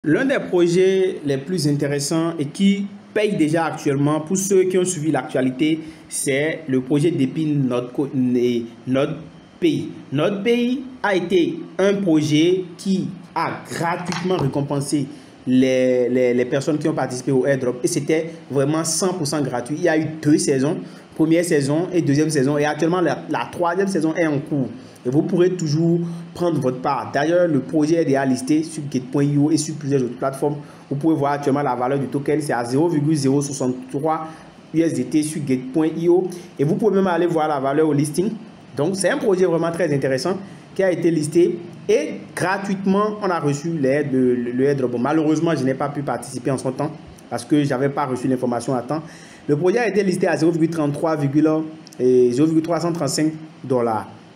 L'un des projets les plus intéressants et qui paye déjà actuellement pour ceux qui ont suivi l'actualité, c'est le projet d'Épine Notre Pays. Notre Pays a été un projet qui a gratuitement récompensé les personnes qui ont participé au airdrop et c'était vraiment 100% gratuit. Il y a eu 2 saisons, première saison et deuxième saison, et actuellement la troisième saison est en cours. Et vous pourrez toujours prendre votre part. D'ailleurs, le projet est déjà listé sur Gate.io et sur plusieurs autres plateformes. Vous pouvez voir actuellement la valeur du token, c'est à 0,063 USDT sur Gate.io. Et vous pouvez même aller voir la valeur au listing. Donc, c'est un projet vraiment très intéressant qui a été listé. Et gratuitement, on a reçu le airdrop. Malheureusement, je n'ai pas pu participer en son temps parce que je n'avais pas reçu l'information à temps. Le projet a été listé à 0,335 $.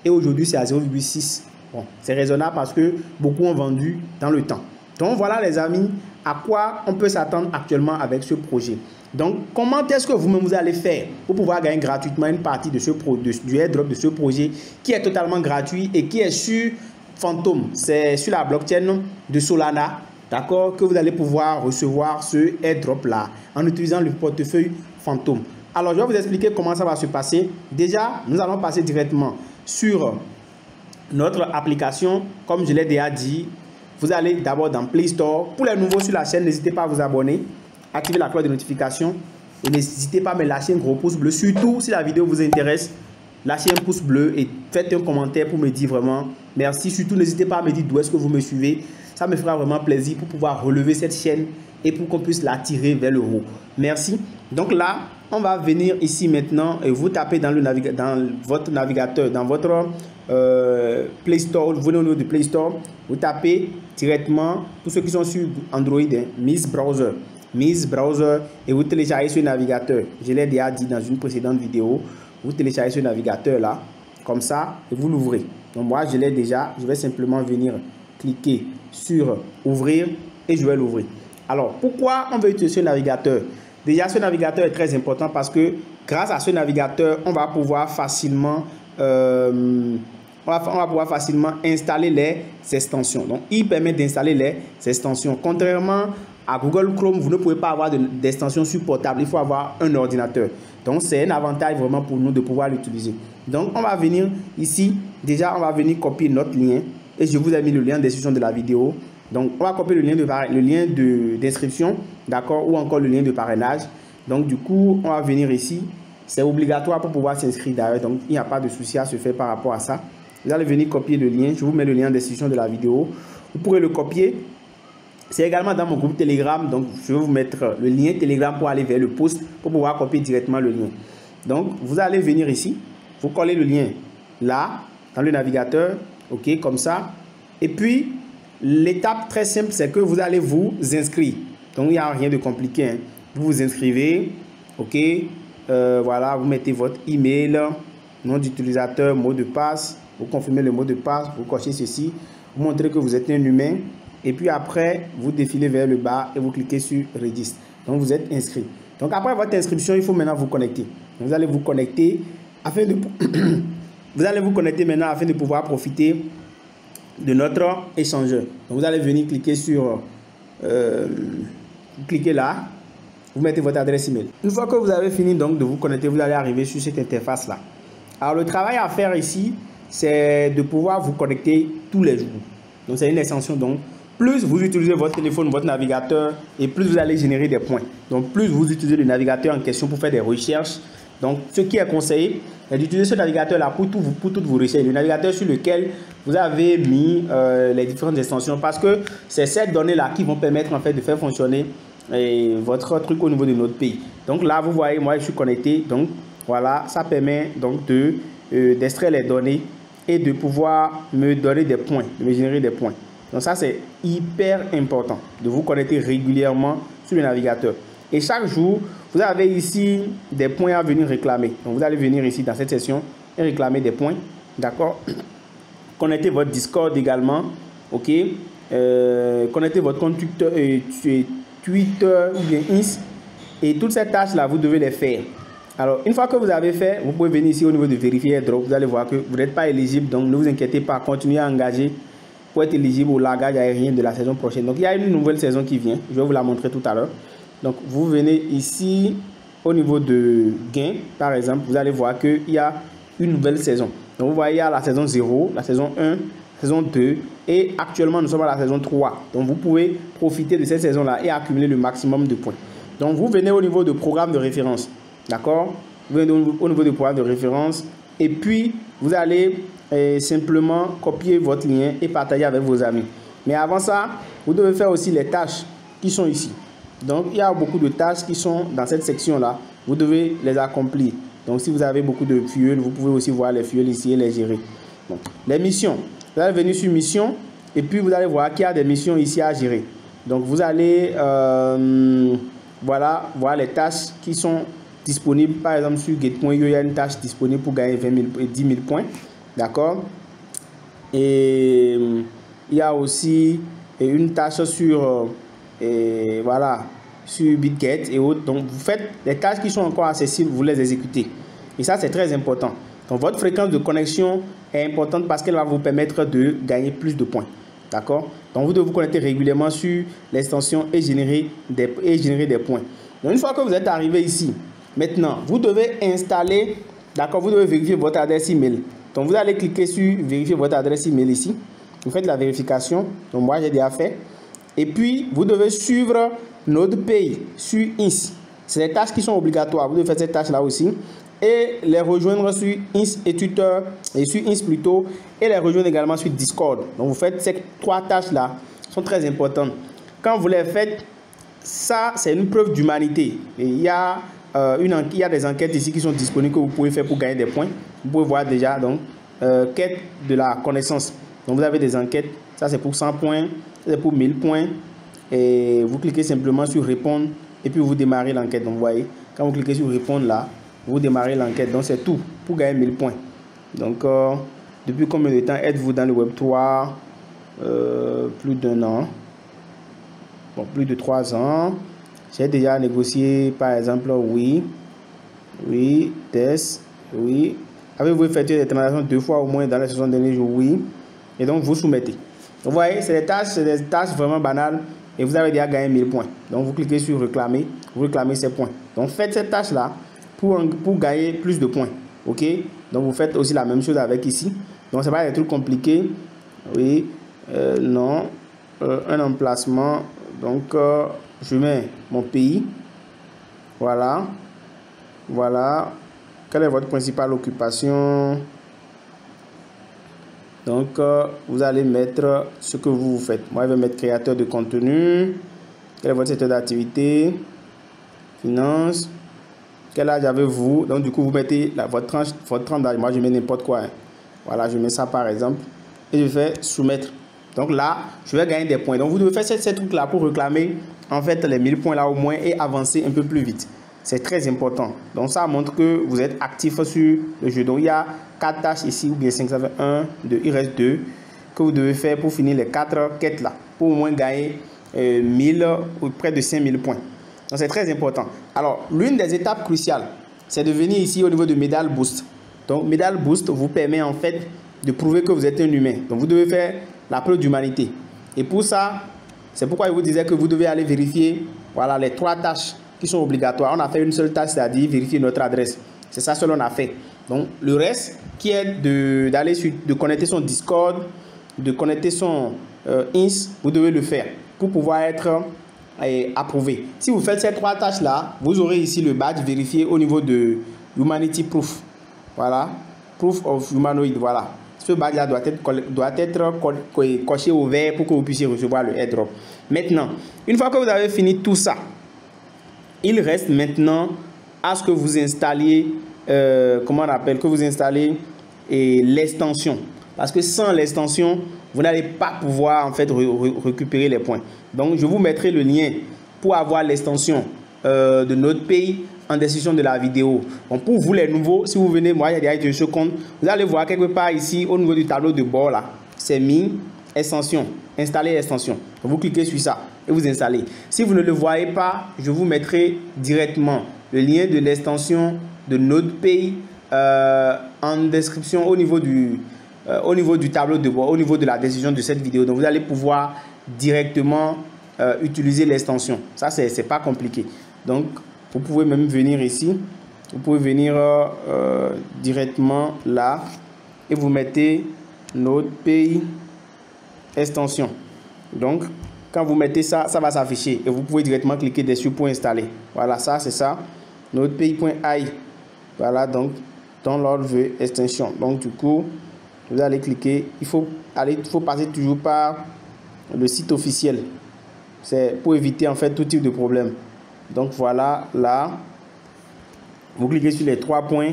Et aujourd'hui, c'est à 0,6. Bon, c'est raisonnable parce que beaucoup ont vendu dans le temps. Donc, voilà les amis, à quoi on peut s'attendre actuellement avec ce projet. Donc, comment est-ce que vous-même vous allez faire pour pouvoir gagner gratuitement une partie de du airdrop de ce projet qui est totalement gratuit et qui est sur Phantom. C'est sur la blockchain de Solana, d'accord, que vous allez pouvoir recevoir ce airdrop-là en utilisant le portefeuille Phantom. Alors, je vais vous expliquer comment ça va se passer. Déjà, nous allons passer directement sur notre application. Comme je l'ai déjà dit, vous allez d'abord dans Play Store. Pour les nouveaux sur la chaîne, n'hésitez pas à vous abonner, activer la cloche de notification et n'hésitez pas à me lâcher un gros pouce bleu. Surtout si la vidéo vous intéresse, lâchez un pouce bleu et faites un commentaire pour me dire vraiment merci. Surtout n'hésitez pas à me dire d'où est-ce que vous me suivez. Ça me fera vraiment plaisir pour pouvoir relever cette chaîne et pour qu'on puisse la tirer vers le haut. Merci. Donc là, on va venir ici maintenant et vous tapez dans votre navigateur, dans votre Play Store. Vous venez au niveau du Play Store, vous tapez directement, pour ceux qui sont sur Android, Miss Browser. Miss Browser et vous téléchargez ce navigateur. Je l'ai déjà dit dans une précédente vidéo. Vous téléchargez ce navigateur là, comme ça, et vous l'ouvrez. Donc moi, je l'ai déjà. Je vais simplement venir cliquer sur ouvrir et je vais l'ouvrir. Alors, pourquoi on veut utiliser ce navigateur? Déjà, ce navigateur est très important parce que grâce à ce navigateur, on va pouvoir facilement, installer les extensions. Donc, il permet d'installer les extensions. Contrairement à Google Chrome, vous ne pouvez pas avoir d'extension sur portable. Il faut avoir un ordinateur. Donc, c'est un avantage vraiment pour nous de pouvoir l'utiliser. Donc, on va venir ici. Déjà, on va venir copier notre lien. Et je vous ai mis le lien en description de la vidéo. Donc, on va copier le lien d'inscription, d'accord, ou encore le lien de parrainage. Donc, du coup, on va venir ici. C'est obligatoire pour pouvoir s'inscrire d'ailleurs. Donc, il n'y a pas de souci à se faire par rapport à ça. Vous allez venir copier le lien. Je vous mets le lien en description de la vidéo. Vous pourrez le copier. C'est également dans mon groupe Telegram. Donc, je vais vous mettre le lien Telegram pour aller vers le post pour pouvoir copier directement le lien. Donc, vous allez venir ici. Vous collez le lien là, dans le navigateur. OK, comme ça. Et puis, l'étape très simple, c'est que vous allez vous inscrire. Donc, il n'y a rien de compliqué. Hein. Vous vous inscrivez. OK. Voilà, vous mettez votre email, nom d'utilisateur, mot de passe. Vous confirmez le mot de passe. Vous cochez ceci. Vous montrez que vous êtes un humain. Et puis après, vous défilez vers le bas et vous cliquez sur Registre. Donc, vous êtes inscrit. Donc, après votre inscription, il faut maintenant vous connecter. Donc, vous allez vous connecter afin de... vous allez vous connecter maintenant afin de pouvoir profiter de notre échangeur. Donc, vous allez venir cliquer sur... cliquez là. Vous mettez votre adresse email. Une fois que vous avez fini donc de vous connecter, vous allez arriver sur cette interface là. Alors, le travail à faire ici, c'est de pouvoir vous connecter tous les jours. Donc, c'est une extension. Donc, plus vous utilisez votre téléphone, votre navigateur, et plus vous allez générer des points. Donc, plus vous utilisez le navigateur en question pour faire des recherches. Donc, ce qui est conseillé, c'est d'utiliser ce navigateur-là pour toutes vos recherches. Le navigateur sur lequel vous avez mis les différentes extensions. Parce que c'est ces données-là qui vont permettre en fait de faire fonctionner votre truc au niveau de notre pays. Donc là, vous voyez, moi, je suis connecté. Donc, voilà, ça permet donc d'extraire les données et de pouvoir me donner des points, de me générer des points. Donc ça, c'est hyper important de vous connecter régulièrement sur le navigateur. Et chaque jour, vous avez ici des points à venir réclamer. Donc, vous allez venir ici dans cette section et réclamer des points. D'accord? Connectez votre Discord également. OK? Connectez votre compte Twitter ou bien Inst. Et toutes ces tâches-là, vous devez les faire. Alors, une fois que vous avez fait, vous pouvez venir ici au niveau de vérifier airdrop. Vous allez voir que vous n'êtes pas éligible. Donc, ne vous inquiétez pas. Continuez à engager pour être éligible au largage aérien de la saison prochaine. Donc il y a une nouvelle saison qui vient, je vais vous la montrer tout à l'heure. Donc vous venez ici au niveau de gain, par exemple, vous allez voir qu'il y a une nouvelle saison. Donc vous voyez, il y a la saison 0, la saison 1, saison 2 et actuellement nous sommes à la saison 3. Donc vous pouvez profiter de cette saison-là et accumuler le maximum de points. Donc vous venez au niveau de programme de référence, d'accord? Vous venez au niveau de programme de référence et puis vous allez simplement copier votre lien et partager avec vos amis. Mais avant ça, vous devez faire aussi les tâches qui sont ici. Donc il y a beaucoup de tâches qui sont dans cette section-là. Vous devez les accomplir. Donc si vous avez beaucoup de fuel, vous pouvez aussi voir les fuels ici et les gérer. Donc, les missions. Vous allez venir sur mission et puis vous allez voir qu'il y a des missions ici à gérer. Donc vous allez voilà, voir les tâches qui sont disponibles. Par exemple sur Get.io, il y a une tâche disponible pour gagner 20 000 et 10 000 points. D'accord? Et il y a aussi une tâche sur voilà, sur BitGet et autres. Donc vous faites les tâches qui sont encore accessibles, vous les exécutez. Et ça c'est très important. Donc votre fréquence de connexion est importante parce qu'elle va vous permettre de gagner plus de points. D'accord? Donc vous devez vous connecter régulièrement sur l'extension et générer des points. Donc une fois que vous êtes arrivé ici, maintenant vous devez installer, d'accord, vous devez vérifier votre adresse email. Donc vous allez cliquer sur vérifier votre adresse email ici. Vous faites la vérification. Donc moi j'ai déjà fait. Et puis vous devez suivre NodePay sur INS. C'est des tâches qui sont obligatoires. Vous devez faire cette tâche là aussi. Et les rejoindre sur INS et Twitter, et sur INS plutôt, et les rejoindre également sur Discord. Donc vous faites ces 3 tâches là, sont très importantes. Quand vous les faites, ça c'est une preuve d'humanité. Et il y a des enquêtes ici qui sont disponibles que vous pouvez faire pour gagner des points. Vous pouvez voir déjà, donc, quête de la connaissance. Donc vous avez des enquêtes, ça c'est pour 100 points, ça c'est pour 1000 points. Et vous cliquez simplement sur répondre et puis vous démarrez l'enquête. Donc vous voyez, quand vous cliquez sur répondre là, vous démarrez l'enquête. Donc c'est tout pour gagner 1000 points. Donc depuis combien de temps êtes-vous dans le Web3? Plus d'1 an. Bon, plus de 3 ans. J'ai déjà négocié par exemple oui, test, oui. Avez-vous effectué des transactions 2 fois au moins dans les 60 derniers jours? Oui. Et donc vous soumettez. Donc, vous voyez, c'est des tâches vraiment banales et vous avez déjà gagné 1000 points. Donc vous cliquez sur réclamer, vous réclamez ces points. Donc faites cette tâche là pour gagner plus de points. Ok? Donc vous faites aussi la même chose avec ici. Donc c'est pas des trucs compliqués. Oui, non, un emplacement. Donc je mets mon pays. Voilà. Voilà. Quelle est votre principale occupation? Donc vous allez mettre ce que vous faites. Moi je vais mettre créateur de contenu. Quel est votre secteur d'activité? Finance. Quel âge avez-vous? Donc du coup vous mettez votre tranche d'âge. Moi je mets n'importe quoi. Hein. Voilà, je mets ça par exemple. Et je fais soumettre. Donc là, je vais gagner des points. Donc vous devez faire ces trucs là pour réclamer en fait les 1000 points là au moins et avancer un peu plus vite. C'est très important. Donc ça montre que vous êtes actif sur le jeu. Donc il y a 4 tâches ici ou bien 5, ça fait 1, 2, il reste 2 que vous devez faire pour finir les 4 quêtes là. Pour au moins gagner 1000 ou près de 5000 points. Donc c'est très important. Alors l'une des étapes cruciales, c'est de venir ici au niveau de Medal Boost. Donc Medal Boost vous permet en fait de prouver que vous êtes un humain. Donc vous devez faire la preuve d'humanité. Et pour ça, c'est pourquoi je vous disais que vous devez aller vérifier voilà, les 3 tâches qui sont obligatoires. On a fait une seule tâche, c'est-à-dire vérifier notre adresse. C'est ça seul on a fait. Donc le reste qui est de connecter son Discord, de connecter son INS, vous devez le faire pour pouvoir être approuvé. Si vous faites ces 3 tâches là, vous aurez ici le badge vérifié au niveau de Humanity Proof. Voilà, Proof of Humanoid, voilà. Ce badge là doit être coché au vert pour que vous puissiez recevoir le airdrop. Maintenant, une fois que vous avez fini tout ça, il reste maintenant à ce que vous installiez, comment on appelle, que vous installez l'extension. Parce que sans l'extension, vous n'allez pas pouvoir en fait récupérer les points. Donc, je vous mettrai le lien pour avoir l'extension de NodePay en description de la vidéo. Donc, pour vous les nouveaux, si vous venez, moi j'ai déjà été sur ce compte, vous allez voir quelque part ici au niveau du tableau de bord là, c'est mis extension, installer l'extension. Vous cliquez sur ça et vous installez. Si vous ne le voyez pas, je vous mettrai directement le lien de l'extension de NodePay en description au niveau du au niveau du tableau de bord, au niveau de la décision de cette vidéo. Donc, vous allez pouvoir directement utiliser l'extension. Ça, c'est pas compliqué. Donc, vous pouvez même venir ici. Vous pouvez venir directement là et vous mettez NotePay extension. Donc, quand vous mettez ça, ça va s'afficher et vous pouvez directement cliquer dessus pour installer. Voilà, ça, c'est ça. NotePay.ai. Voilà, donc, dans l'ordre extension. Donc, du coup, vous allez cliquer. Il faut passer toujours par le site officiel. C'est pour éviter en fait tout type de problème. Donc, voilà, là, vous cliquez sur les 3 points,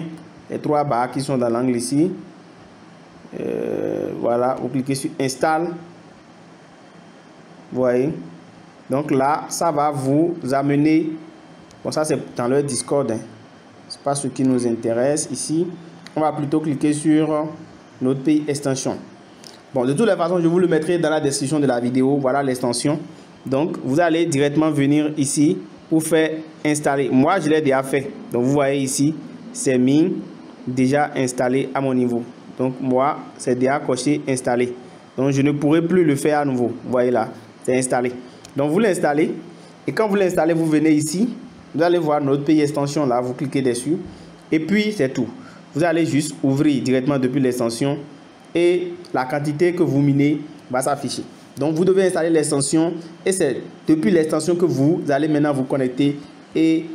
les 3 barres qui sont dans l'angle ici. Voilà, vous cliquez sur Install. Vous voyez. Donc là, ça va vous amener. Bon, ça c'est dans leur Discord. Hein. Ce n'est pas ce qui nous intéresse ici. On va plutôt cliquer sur NotePay extension. Bon, de toutes les façons, je vous le mettrai dans la description de la vidéo. Voilà l'extension. Donc, vous allez directement venir ici pour faire installer. Moi, je l'ai déjà fait. Donc, vous voyez ici, c'est mis déjà installé à mon niveau. Donc, moi, c'est déjà coché installé. Donc, je ne pourrai plus le faire à nouveau. Vous voyez là, c'est installé. Donc, vous l'installez. Et quand vous l'installez, vous venez ici. Vous allez voir NotePay extension là. Vous cliquez dessus. Et puis, c'est tout. Vous allez juste ouvrir directement depuis l'extension. Et la quantité que vous minez va s'afficher. Donc, vous devez installer l'extension. Et c'est depuis l'extension que vous allez maintenant vous connecter. Et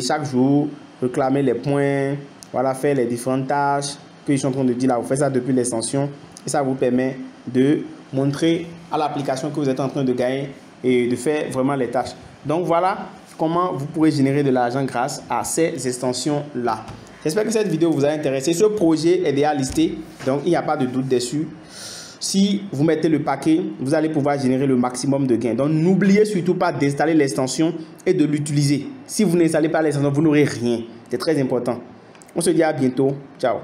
chaque jour, réclamer les points. Voilà, faire les différentes tâches que je suis en train de dire là. Vous faites ça depuis l'extension. Et ça vous permet de montrer à l'application que vous êtes en train de gagner et de faire vraiment les tâches. Donc voilà comment vous pourrez générer de l'argent grâce à ces extensions-là. J'espère que cette vidéo vous a intéressé. Ce projet est déjà listé, donc il n'y a pas de doute dessus. Si vous mettez le paquet, vous allez pouvoir générer le maximum de gains. Donc n'oubliez surtout pas d'installer l'extension et de l'utiliser. Si vous n'installez pas l'extension, vous n'aurez rien. C'est très important. On se dit à bientôt. Ciao.